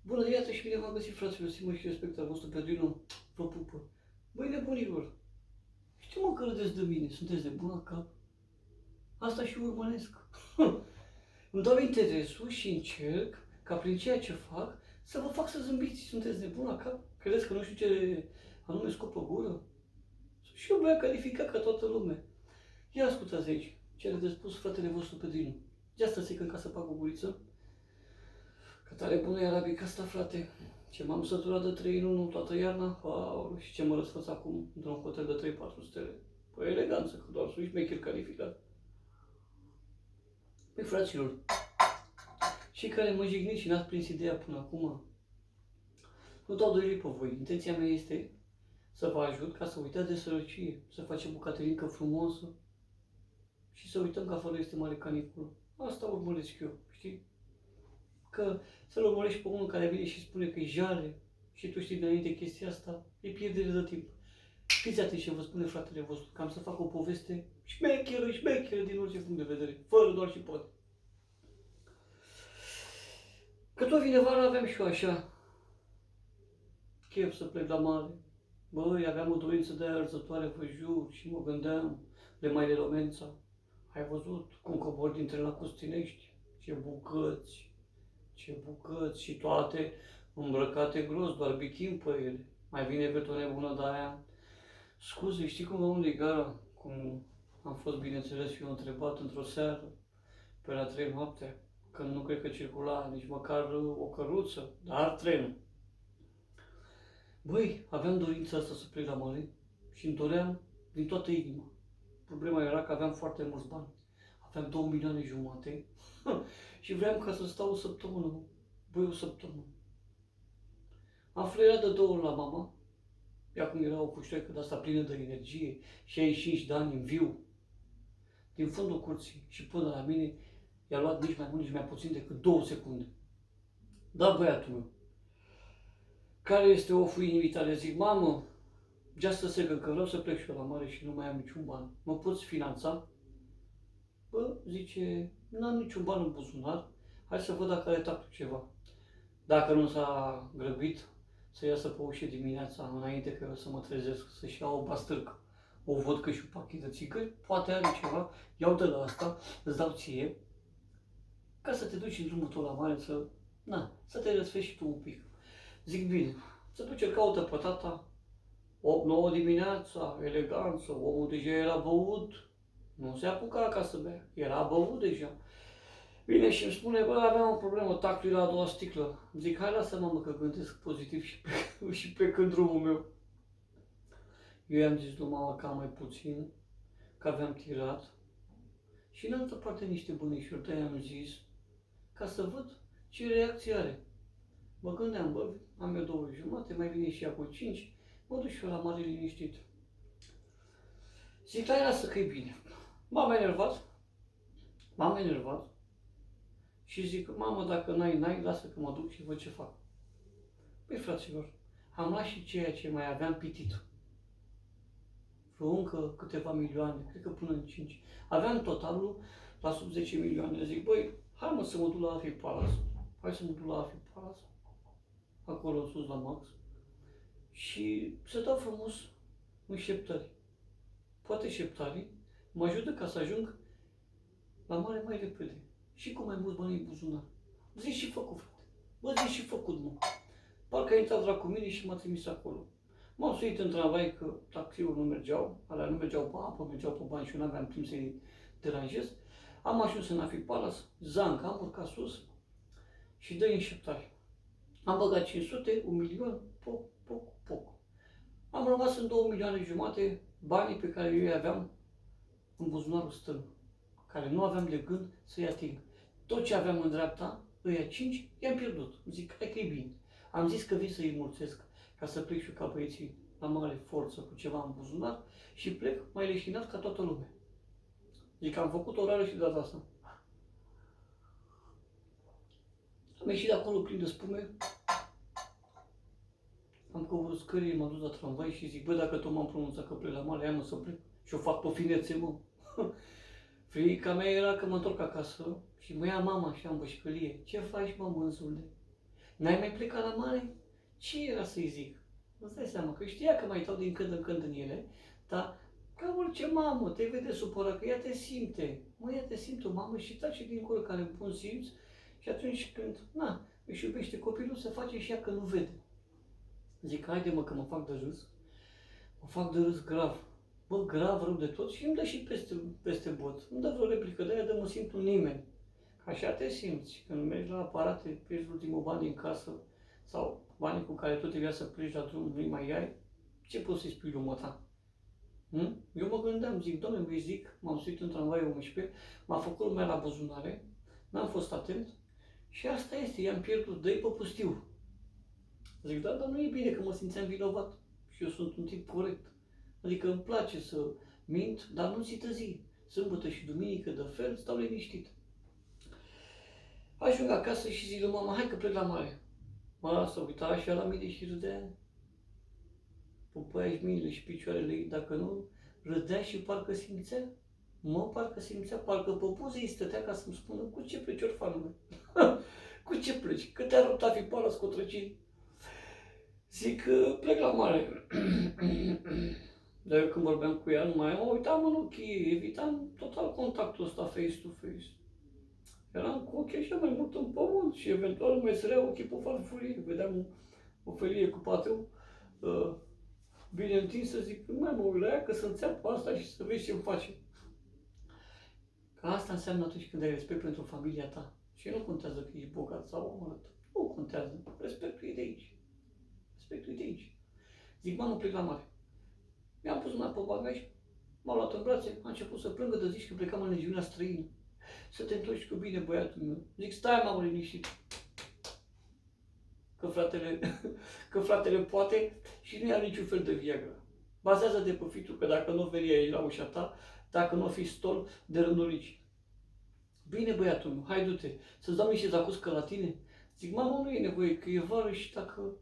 Bună dimineața și bine v-am găsit, fraților, stimă și respectul vostru, Pedrinu, vă pupă. Băi, nebunilor, știu mă că râdeți de mine, sunteți de bun la cap? Asta și urmăresc. Îmi dau interesul și încerc, ca prin ceea ce fac, să vă fac să zâmbiți. Sunteți de bun la cap? Credeți că nu știu ce anume scopă gură? Și eu băia calificat ca toată lumea. Ia ascultați aici, ce are de spus fratele vostru Pedrinu. Ia stați în casă, fac o guriță. Că tare bună e arabica asta, frate. Ce m-am săturat de 3 în 1 toată iarna. Aoleu, și ce mă răsfăț acum într-un hotel de 3-4 stele. Păi eleganță, că doar sunt șmecher calificat. Păi fraților, cei care mă jigniți și n-ați prins ideea până acum, nu dau doi pe voi. Intenția mea este să vă ajut ca să uitați de sărăcie, să facem o caterincă frumoasă și să uităm că afară este mare caniculă. Asta urmăresc eu, știi? Că să-l urmărești pe unul care vine și spune că e jale și tu știi dinainte chestia asta, e pierdere de timp. Fiți atenți ce vă spune fratele vostru, că am să fac o poveste șmecheră din orice punct de vedere, fără doar și poate. Că tot vine vara, aveam și eu așa chef să plec la mare. Băi, aveam o dorință de aia arzătoare, vă jur, și mă gândeam de mai de Lomența. Ai văzut cum cobor dintre la Costinești? Ce bucăți și toate îmbrăcate gros, doar bichin pe ele. Mai vine pe o nebună de aia. Scuze, știi cum unde e gara? Cum am fost, bineînțeles, eu întrebat într-o seară, pe la 3 noaptea, că nu cred că circula nici măcar o căruță, dar trenul. Băi, aveam dorința asta să plec la mare și îmi doream din toată inima. Problema era că aveam foarte mulți bani. Aveam 2 milioane jumate și vreau ca să stau o săptămână. Băi, o săptămână. Am fluierat de 2 ori la mama. Ea cum era o puștoică de asta plină de energie, 65 de ani în viu. Din fundul curții și până la mine i-a luat nici mai mult, nici mai puțin decât 2 secunde. Da, băiatul meu. Care este oful inimii tale? Zic, mamă, just a second, că vreau să plec și eu la mare și nu mai am niciun ban. Mă poți finanța? Bă, zice, n-am niciun ban în buzunar, hai să văd dacă are tactul ceva. Dacă nu s-a grăbit să iasă pe ușă dimineața, înainte că eu să mă trezesc, să-și iau o bastârcă, o vodcă și un pachet de țigări, poate are ceva, iau de la asta, îți dau ție, ca să te duci în drumul tău la mare, să te răsfești și tu un pic. Zic, bine, să duci, îl caută pe tata, 8-9 dimineața, eleganță, omul deja era băut, nu se apuca ca să bea, era băut deja. Vine și îmi spune, bă, aveam o problemă, tactul era a 2 sticlă. Zic, hai lasă-mă, mă, că gândesc pozitiv și pe când drumul meu. Eu i-am zis lui mama că am mai puțin, că aveam tirat și în altă parte niște bănișori, de-aia am zis, ca să văd ce reacție are. Mă gândeam, bă, am eu 2 jumate, mai vine și ea cu 5, mă duc și eu la mare liniștit. Zic, hai, lasă că e bine. M-am enervat și zic, mamă, dacă n-ai, lasă că mă duc și văd ce fac. Păi, fraților, am luat și ceea ce mai aveam pitit. Vreo încă câteva milioane, cred că până în 5. Aveam totalul la sub 10 milioane. Zic, băi, hai mă să mă duc la Afi Palace. Hai să mă duc la Afi Palace. Acolo sus la Max. Și să dau frumos în șeptări. Poate șeptarii mă ajută ca să ajung la mare mai repede. Și cu mai mulți bani în buzunar. Zici și făcut, frate. Bă, zici și făcut, mă. Parcă a intrat la cu mine și m-a trimis acolo. M-am suit în tramvai că taxiuri nu mergeau, alea nu mergeau pe apă, mergeau pe bani și eu nu aveam timp să-i deranjez. Am ajuns în Afi Palace, zanc, am urcat sus și dă-i în șeptare. Am băgat 500, 1 milion, poc. Am rămas în 2 milioane jumate banii pe care eu îi aveam în buzunarul stâng, care nu aveam de gând să-i ating. Tot ce aveam în dreapta, ăia 5, i-am pierdut. Zic, hai că e bine. Am zis că vin să-i mulțesc ca să plec și eu ca băieții la mare forță cu ceva în buzunar și plec mai leșinat ca toată lumea. Zic, am făcut o rară și de asta. Am ieșit de acolo plin de spume, am coborât scările, m-am dus la tramvai și zic, bă, dacă tot m-am pronunțat că plec la mare, hai mă să plec. Și o fac pe finețe, mă. Frica mea era că mă întorc acasă și mă ia mama și am bășcălie. Ce faci, mă, mânzule? N-ai mai plecat la mare? Ce era să-i zic? Îți dai seama că știa că mai dau din când în când în ele, dar ca orice mamă, te vede supărat, că ea te simte. Mă, ea te simte o mamă și tace dincolo care are bun simț și atunci când, își iubește copilul, se face și ea că nu vede. Zic, haide mă că mă fac de râs, mă fac de râs grav. Bă, grav, rău de tot și îmi dă și peste bot. Îmi dă vreo replică de aia de mă simt un nimeni. Așa te simți. Când mergi la aparate, pierzi ultimul bani din casă sau banii cu care tu trebuia să pleci la drum, nu-i mai ai, ce poți să-i spui lui ta? Eu mă gândeam, zic, doamne, îi zic, m-am suit în tramvaiul 11, m-a făcut lumea la buzunare, n-am fost atent și asta este, i-am pierdut, dă-i pe pustiu. Zic, da, dar nu e bine că mă simțeam vinovat și eu sunt un tip corect. Adică îmi place să mint, dar nu zi târzi. Sâmbătă și duminică de fel, stau liniștit. Ajung acasă și zic lui mama, hai că plec la mare. Mama s-a uitat așa la mine și râdea. Pupăia-și mâinile și picioarele ei, dacă nu, râdea și parcă simțea. Parcă simțea, parcă pe buze îi stătea ca să-mi spună, cu ce pleci, orfanule? Cu ce pleci? Că te-a rupt afipoara scotrăcini. Zic, plec la mare. Dar eu când vorbeam cu ea, nu mai mă uitam în ochii, evitam total contactul ăsta face-to-face. Eram cu ochii așa mai mult în pământ și eventual mai sărea ochii pe farfurie. Vedeam o felie cu patul bine întinsă, zic, nu mai mă uit la ea că să-mi țeapă asta și să vezi ce-mi face. Că asta înseamnă atunci când ai respect pentru familia ta. Și nu contează că ești bogat sau amărât. Nu contează. Respectul e de aici. Respectul e de aici. Zic, mamă, plec la mare. Mi-am pus mâna pe bagaj, m-am luat în brațe, a început să plângă de zici că plecam în legiunea străină. Să te întorci cu bine, băiatul meu. Zic, stai, mamă, liniștit. Că fratele poate și nu ia niciun fel de Viagra. Bazează-te pe fitul că dacă nu veni aici la ușa ta, dacă nu fi stol de rândurici. Bine, băiatul meu, hai du-te, să-ți dau niște zacuscă la tine. Zic, mamă, nu e nevoie, că e vară și dacă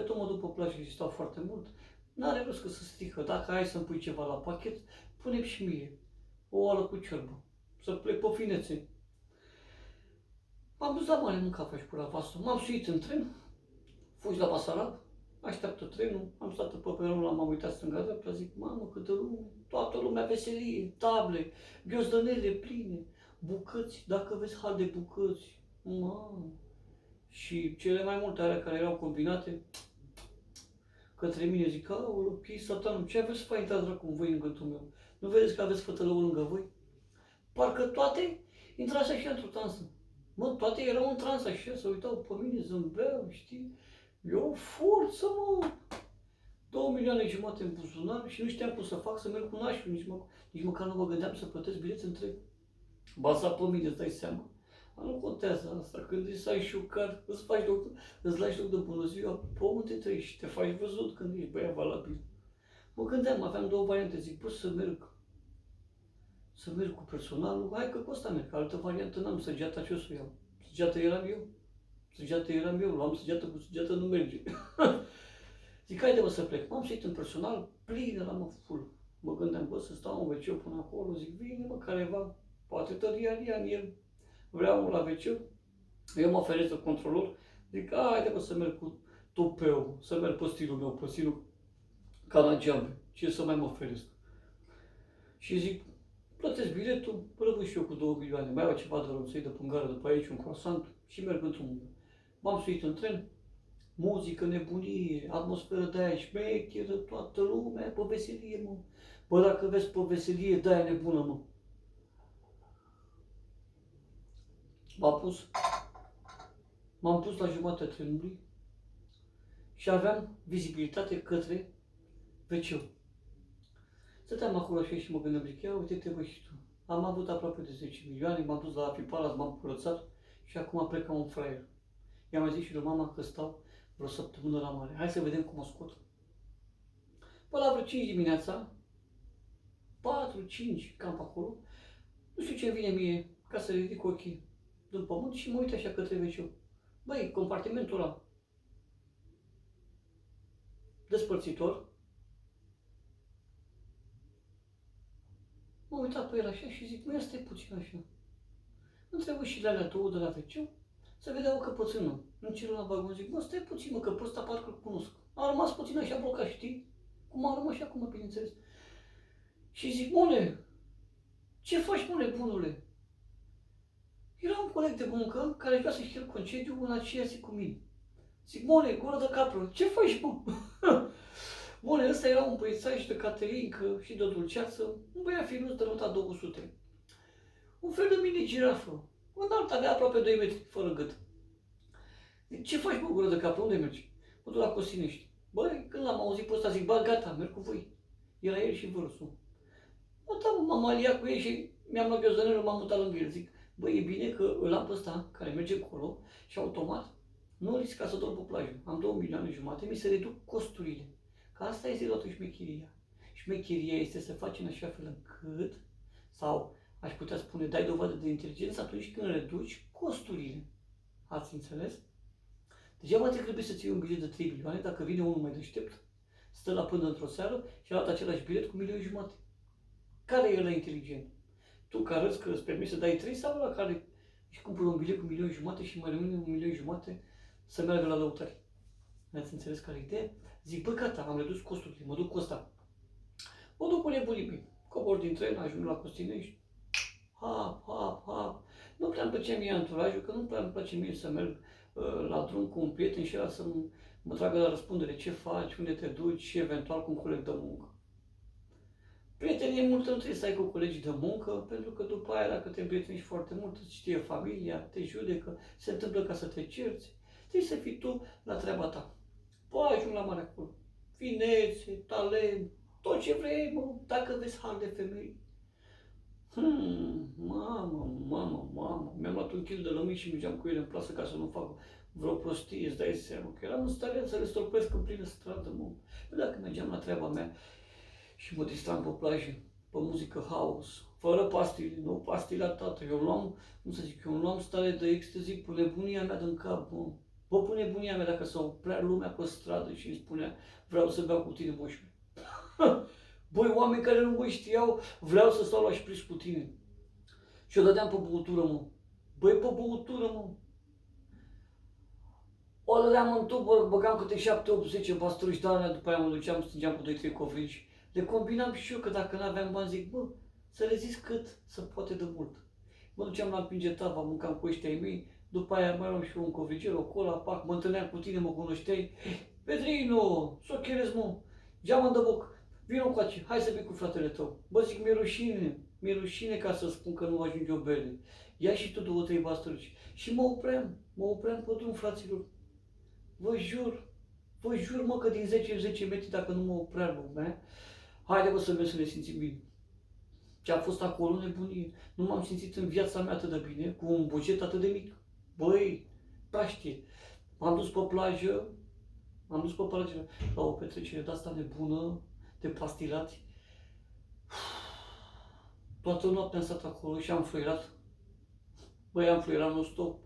tot mă duc pe plajă și stau foarte mult, n-are rost că să strică. Dacă ai să-mi pui ceva la pachet, pune-mi și mie o oală cu ciorbă, să plec pe finețe. M-am dus la mare, mânca și pula vasă. M-am suit în tren, fugi la Basarab, așteaptă trenul, am stat pe peron, m-am uitat stânga-dreapta, zic, mamă, câtă lume, toată lumea veselie, table, ghiozdănele pline, bucăți, dacă vezi hal de bucăți, mamă. Și cele mai multe alea care erau combinate către mine, zic, aoleu, pii satanul, ce aveți să faci intrați dracu voi în gâtul meu? Nu vedeți că aveți fătălăul lângă voi? Parcă toate intrase așa într-o transă. Toate erau în transă așa, se uitau pe mine, zâmbeau, știi? Eu forță, mă! 2,5 milioane în buzunar și nu știam cum să fac să merg cu nașul, nici măcar nu mă gândeam să plătesc bilet întreg. Baza pe mine, îți dai seama. Dar nu contează asta, când îți ai șucar, îți lași loc de bună ziua, pe unde treci și te faci văzut când ești băiat valabil. Mă gândeam, aveam două variante, zic, bă, să merg cu personalul, hai că cu ăsta merg, altă variantă n-am, săgeata ce o să iau? Săgeata eram eu, luam săgeată cu săgeată, nu merge. Zic, haide mă să plec. M-am suit în personal, plin, eram full. Mă gândeam, bă, să stau în wc până acolo, zic, vine mă careva, poate tăria în el, vreau la wc, eu mă oferesc de controlor, zic, haide mă să merg cu tupeu, să merg pe stilul meu, pe stilul ca la geame, ce să mai mă oferesc. Și zic, plătesc biletul, rămân și eu cu 2 milioane, mai au ceva de rămțăi de pângară după aici, un croissant și merg într-un. M-am suit în tren, muzică, nebunie, atmosferă de aia șmecheră, toată lumea, pe veselie, mă. Bă, dacă vezi pe veselie, de aia nebună, mă. M-am pus la jumatea trenului și aveam vizibilitate către wc. Stăteam acolo așa și mă gândeam, zic, ia uite-te bă și tu. Am avut aproape de 10 milioane, m-am dus la Afipalas, m-am curățat și acum plec ca un fraier. I-am mai zis și lui mama că stau vreo săptămână la mare. Hai să vedem cum o scot. Până la vreo 5 dimineața, 4-5, cam pe acolo, nu știu ce vine mie ca să ridic ochii din pământ și mă uit așa către wc. Băi, compartimentul ăla despărțitor, m-am uitat pe el așa și zic, măi, stai puțin așa. Între ușile alea două de la wc, să vedea o căpățână în celălalt vagon. Zic, bă, stai puțin, mă, că pe ăsta parcă-l cunosc. A rămas puțin așa blocat, știi? Cum a rămas și acum, bineînțeles. Și zic, mole, ce faci, mole, bunule? Era un coleg de muncă care vrea să-și chiar concediu în aceea zi cu mine. Zic, mole, gură de capră, ce faci, mă? Mole, ăsta era un băiețaș de Caterincă și de dulceață, un băiat finuț de nota 200. Un fel de mini girafă. Înalt, avea aproape 2 metri, fără gât. Zic, ce faci, mă, gură de capră, unde mergi? Mă duc la Cosinești. Băi, când l-am auzit pe ăsta, zic, ba, gata, merg cu voi. Era el și vărsul. M-am aliat cu ei și mi-am luat ghiozdanelul, m-am mutat lângă el. Zic, băi, e bine că îl am pe ăsta, care merge acolo, și automat nu risca să dorm pe plajă. Am 2 milioane jumate, mi se reduc costurile. Că asta este toată șmecheria. Șmecheria este să faci în așa fel încât, sau aș putea spune, dai dovadă de inteligență atunci când reduci costurile. Ați înțeles? Degeaba te trebuie să ții un bilet de 3 milioane dacă vine unul mai deștept, stă la până într-o seară și arată același bilet cu 1,5 milion. Care e ăla inteligent? Tu care râzi că îți permiți să dai 3 sau la care își cumpără un bilet cu 1,5 milion și mai rămâne 1,5 milion să meargă la lăutari? Ați înțeles care e ideea? Zic, bă, gata, am redus costurile, mă duc cu ăsta. Mă duc cu nebunii mei. Cobor din tren, ajung la Costinești. Hap, hap, hap. Nu prea îmi plăcea mie anturajul, că nu prea îmi place mie să merg la drum cu un prieten și ăla să mă tragă la răspundere ce faci, unde te duci și eventual cu un coleg de muncă. Prietenie multă nu trebuie să ai cu colegii de muncă, pentru că după aia, dacă te împrietenești foarte mult, îți știe familia, te judecă, se întâmplă ca să te cerți. Trebuie să fii tu la treaba ta. Păi ajung la mare acolo. Finețe, talent, tot ce vrei, mă, dacă vezi har de femei. Mamă, mi-am luat un kil de lămâi și mergeam cu ele în plasă ca să nu fac vreo prostie, îți dai seama, că eram în stare să le stolpesc în plină stradă, mă. Dacă mergeam la treaba mea și mă distram pe plajă, pe muzică house, fără pastile, nu pastila tată, eu luam stare de ecstasy pe nebunia mea din cap, mă. Bă, pe nebunia mea, dacă se oprea lumea pe stradă și îmi spunea, vreau să beau cu tine, moșule. Băi, oameni care nu mă știau, vreau să stau la șpriț cu tine. Și o dădeam pe băutură, mă. Băi, pe băutură, mă. O dădeam în tubă, băgam câte 7, 8, 10 pastruși de alea, după aia mă duceam, stingeam cu 2-3 covrici. Le combinam și eu, că dacă n-aveam bani, zic, bă, să le zic cât să poate de mult. Mă duceam la împinge tava, mâncam cu ăștia ai mei, după aia mai luam și eu un covrigel, o cola, pac, mă întâlneam cu tine, mă cunoșteai. Pedrino, s-o cherezi, mă, geamă de boc. Vino încoace, hai să bei cu fratele tău. Bă, zic, mi-e rușine ca să spun că nu ajunge o bere. Ia și tu 2-3 bastruci. Și mă opream pe drum, fraților. Vă jur, mă, că din 10 în 10 metri, dacă nu mă oprea lumea, haide, bă, să merg să ne simțim bine. Ce a fost acolo, nebunie. Nu m-am simțit în viața mea atât de bine, cu un buget atât de mic. Băi, paște, m-am dus pe plajă, la o petrecere de asta nebună, de pastilați. Toată noaptea am stat acolo și am fluierat. Băi, am fluierat non-stop.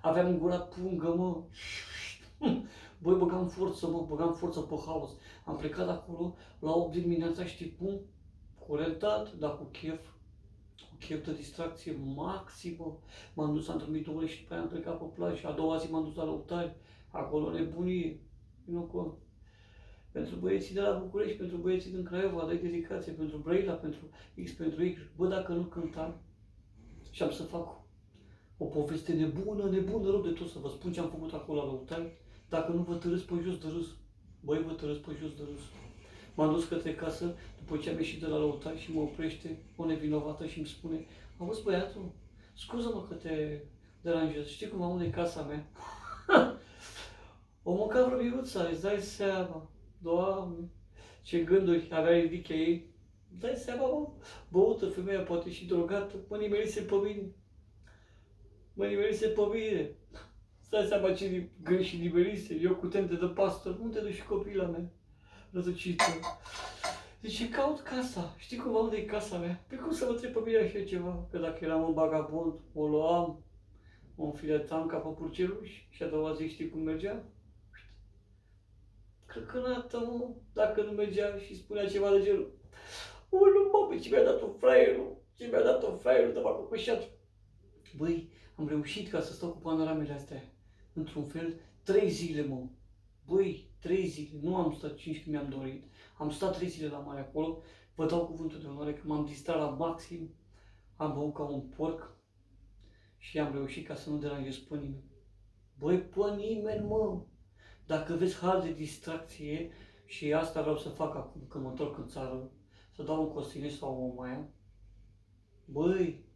Aveam gura pungă, mă. Băi, băgam forță pe haos. Am plecat acolo la 8 dimineața, știi cum? Curentat, dar cu chef. Cu chef de distracție maximă. M-am dus, am dormit 2 ore și după aia am plecat pe plajă. A doua zi m-am dus la Lăutari. Acolo nebunie. Pentru băieții de la București, pentru băieții din Craiova, dai dedicație, pentru Brăila, pentru X, pentru Y. Bă, dacă nu cântam, și am să fac o poveste nebună, rău de tot, să vă spun ce am făcut acolo la Lăutari. Dacă nu vă târâți pe jos de râs, băi, vă târâți pe jos de râs. M-am dus către casă, după ce am ieșit de la Lăutari și mă oprește o nevinovată și îmi spune, auzi, băiatul, scuză-mă că te deranjez, știi cum am unde casa mea? O mânca vreo miruța, îți dai seama. Doamne, ce gânduri avea ridichea ei. Dai seama, mă, băută, femeia, poate și drogată, mă nimerise pe mine. Îți dai seama ce gând și nimerise, eu cu tente de pastor, unde duci copila mea, răzăcită. Zice, caut casa, știi cumva unde e casa mea? Păi cum să mă întreb pe mine așa ceva? Că dacă eram un vagabond, o luam, o înfiletam ca pe purceluși și a doua zi știi cum mergea? Crăcănată, mă, dacă nu mergea și spunea ceva de genul. Ulu, mă, ce mi-a dat-o fraierul, de m-a cocoșat. Băi, Am reușit ca să stau cu panoramele astea, într-un fel, 3 zile, mă. Băi, 3 zile, nu am stat 5 când mi-am dorit. Am stat 3 zile la mare acolo, vă dau cuvântul de onoare că m-am distrat la maxim, am băut ca un porc și am reușit ca să nu deranjez pe nimeni. Băi, pe nimeni, mă! Dacă vezi hal de distracție, și asta vreau să fac acum, când mă întorc în țară, să dau un costineș sau o mamaia, băi,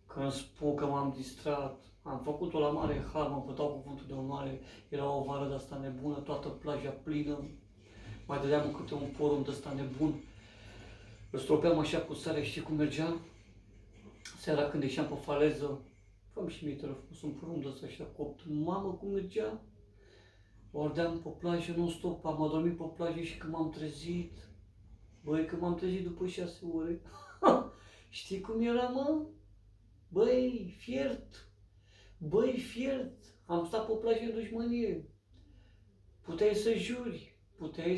când spun că m-am distrat, am făcut-o la mare hal, mă dau cuvântul de onoare, era o vară de asta nebună, toată plaja plină, mai dădeam câte un porum de asta nebun, îl stropeam așa cu sare, știi cum mergeam? Seara când ieșeam pe faleză, fă-mi și mie, te rog frumos, un porum de ăsta așa copt, mamă cum mergea! Ordeam pe plajă non-stop, am adormit pe plajă și când m-am trezit, băi, când m-am trezit după 6 ore, știi cum era, mă? Băi, fiert! Băi, fiert! Am stat pe plajă în dușmănie. Puteai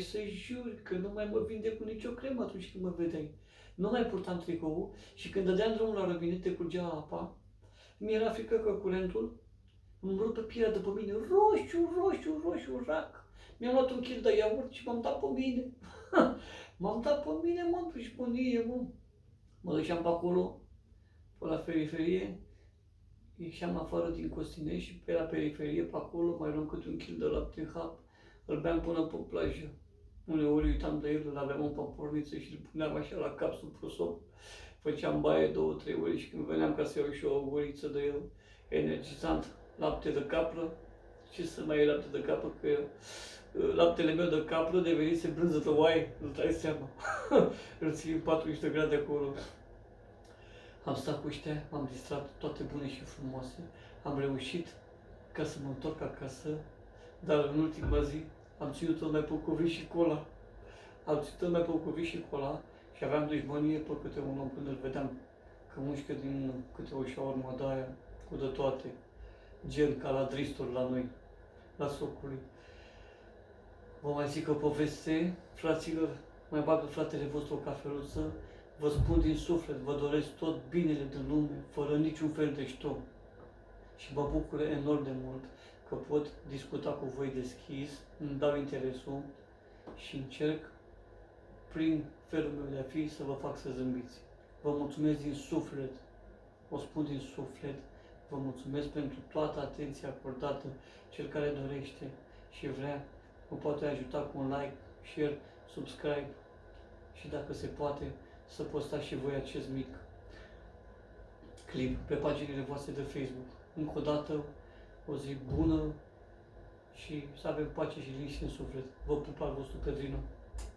să juri că nu mai mă vinde cu nicio cremă atunci când mă vedeai. Nu mai purtam tricou și când dădeam drumul la robinet, curgea apa, mi-era frică că curentul îmi rupe pielea de pe mine, roșu, rac. Mi-am luat un kil de iaurt și m-am dat pe mine. M-am dat pe mine, mă, dușmănie, mă. Mă duceam pe acolo, pe la periferie, ieșeam afară din Costinești și pe la periferie, pe acolo, mai luam câte un kil de lapte în hap, îl beam până pe plajă. Uneori uitam de el, îl aveam în paporniță și îl puneam așa la cap sub prosop. Făceam baie 2-3 ori și când veneam ca să iau și o guriță de el, energizant, lapte de capră. Ce să mai e lapte de capră, că laptele meu de capră devenise brânză de oaie, îl dai seama. Îl ții în 40 de grade acolo. Am stat cu ăștia, m-am distrat, toate bune și frumoase. Am reușit ca să mă întorc acasă, dar în ultima zi am ținut tot mai pocovit și cola. Am ținut tot mai pocovit și cola și aveam dușmănie pe câte un om când îl vedeam că mușcă din câte o șaurma de aia cu de toate. Gen ca la Dristor la noi, la Socului. Vă mai zic o poveste, fraților, mai bagă fratele vostru o cafeluță, vă spun din suflet, vă doresc tot binele din lume, fără niciun fel de ștom. Și mă bucur enorm de mult că pot discuta cu voi deschis, îmi dau interesul și încerc, prin felul meu de a fi, să vă fac să zâmbiți. Vă mulțumesc din suflet, o spun din suflet, vă mulțumesc pentru toată atenția acordată. Cel care dorește și vrea, mă poate ajuta cu un like, share, subscribe și dacă se poate, să postați și voi acest mic clip pe paginile voastre de Facebook. Încă o dată, o zi bună și să avem pace și liniște în suflet. Vă pup al vostru Pedrino.